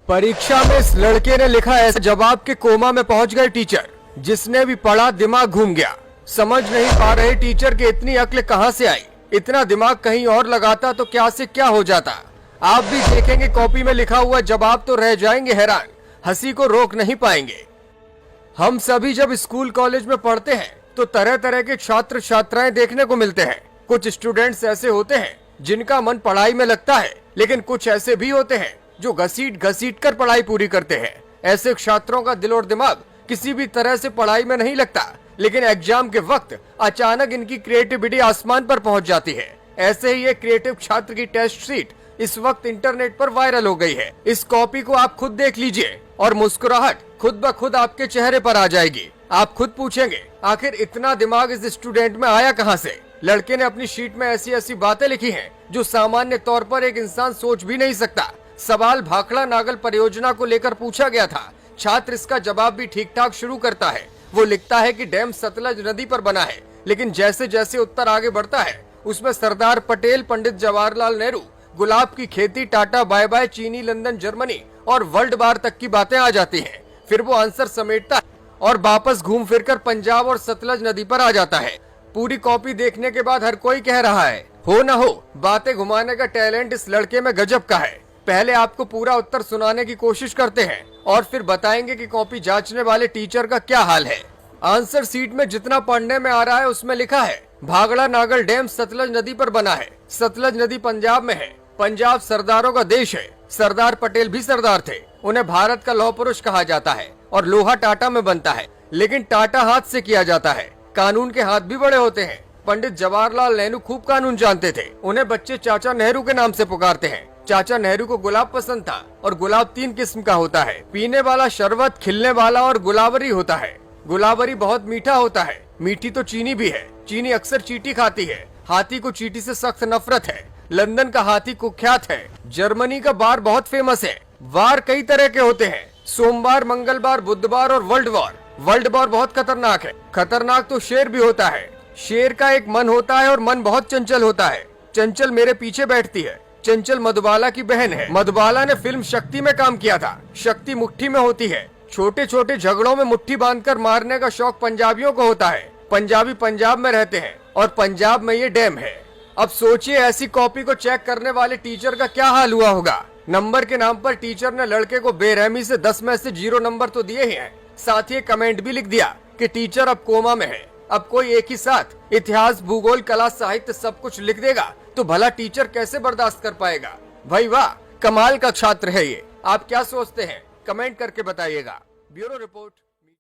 परीक्षा में इस लड़के ने लिखा ऐसा जवाब के कोमा में पहुंच गए टीचर। जिसने भी पढ़ा दिमाग घूम गया। समझ नहीं पा रहे टीचर के इतनी अक्ल कहां से आई। इतना दिमाग कहीं और लगाता तो क्या से क्या हो जाता। आप भी देखेंगे कॉपी में लिखा हुआ जवाब तो रह जाएंगे हैरान, हंसी को रोक नहीं पाएंगे। हम सभी जब स्कूल कॉलेज में पढ़ते हैं तो तरह तरह के छात्र छात्राएं देखने को मिलते हैं। कुछ स्टूडेंट्स ऐसे होते हैं जिनका मन पढ़ाई में लगता है, लेकिन कुछ ऐसे भी होते हैं जो घसीट घसीट कर पढ़ाई पूरी करते हैं। ऐसे छात्रों का दिल और दिमाग किसी भी तरह से पढ़ाई में नहीं लगता, लेकिन एग्जाम के वक्त अचानक इनकी क्रिएटिविटी आसमान पर पहुंच जाती है। ऐसे ही एक क्रिएटिव छात्र की टेस्ट शीट इस वक्त इंटरनेट पर वायरल हो गई है। इस कॉपी को आप खुद देख लीजिए और मुस्कुराहट खुद ब खुद आपके चेहरे पर आ जाएगी। आप खुद पूछेंगे आखिर इतना दिमाग इस स्टूडेंट में आया कहां से। लड़के ने अपनी शीट में ऐसी ऐसी बातें लिखी हैं जो सामान्य तौर पर एक इंसान सोच भी नहीं सकता। सवाल भाखड़ा नागल परियोजना को लेकर पूछा गया था। छात्र इसका जवाब भी ठीक ठाक शुरू करता है। वो लिखता है कि डैम सतलज नदी पर बना है, लेकिन जैसे जैसे उत्तर आगे बढ़ता है उसमें सरदार पटेल, पंडित जवाहरलाल नेहरू, गुलाब की खेती, टाटा बाय बाय, चीनी, लंदन, जर्मनी और वर्ल्ड वार तक की बातें आ जाती हैं। फिर वो आंसर समेटता है और वापस घूम फिरकर पंजाब और सतलज नदी पर आ जाता है। पूरी कॉपी देखने के बाद हर कोई कह रहा है हो न हो, बातें घुमाने का टैलेंट इस लड़के में गजब का है। पहले आपको पूरा उत्तर सुनाने की कोशिश करते हैं और फिर बताएंगे कि कॉपी जांचने वाले टीचर का क्या हाल है। आंसर सीट में जितना पढ़ने में आ रहा है उसमें लिखा है भाखड़ा नागल डैम सतलज नदी पर बना है। सतलज नदी पंजाब में है। पंजाब सरदारों का देश है। सरदार पटेल भी सरदार थे। उन्हें भारत का लौह पुरुष कहा जाता है और लोहा टाटा में बनता है, लेकिन टाटा हाथ से किया जाता है। कानून के हाथ भी बड़े होते हैं। पंडित जवाहरलाल नेहरू खूब कानून जानते थे। उन्हें बच्चे चाचा नेहरू के नाम से पुकारते हैं। चाचा नेहरू को गुलाब पसंद था और गुलाब 3 किस्म का होता है, पीने वाला, शरबत, खिलने वाला और गुलाबरी होता है। गुलाबरी बहुत मीठा होता है। मीठी तो चीनी भी है। चीनी अक्सर चींटी खाती है। हाथी को चींटी से सख्त नफरत है। लंदन का हाथी कुख्यात है। जर्मनी का बार बहुत फेमस है। वार कई तरह के होते हैं, सोमवार, मंगलवार, बुधवार और वर्ल्ड वॉर। वर्ल्ड वॉर बहुत खतरनाक है। खतरनाक तो शेर भी होता है। शेर का एक मन होता है और मन बहुत चंचल होता है। चंचल मेरे पीछे बैठती है। चंचल मधुबाला की बहन है। मधुबाला ने फिल्म शक्ति में काम किया था। शक्ति मुट्ठी में होती है। छोटे छोटे झगड़ों में मुट्ठी बांधकर मारने का शौक पंजाबियों को होता है। पंजाबी पंजाब में रहते हैं और पंजाब में ये डैम है। अब सोचिए ऐसी कॉपी को चेक करने वाले टीचर का क्या हाल हुआ होगा। नंबर के नाम पर टीचर ने लड़के को बेरहमी से 10 में से 0 नंबर तो दिए ही हैं, साथ ही कमेंट भी लिख दिया कि टीचर अब कोमा में है। अब कोई एक ही साथ इतिहास, भूगोल, कला, साहित्य सब कुछ लिख देगा तो भला टीचर कैसे बर्दाश्त कर पाएगा। भाई वाह, कमाल का छात्र है ये। आप क्या सोचते हैं कमेंट करके बताइएगा। Bureau report.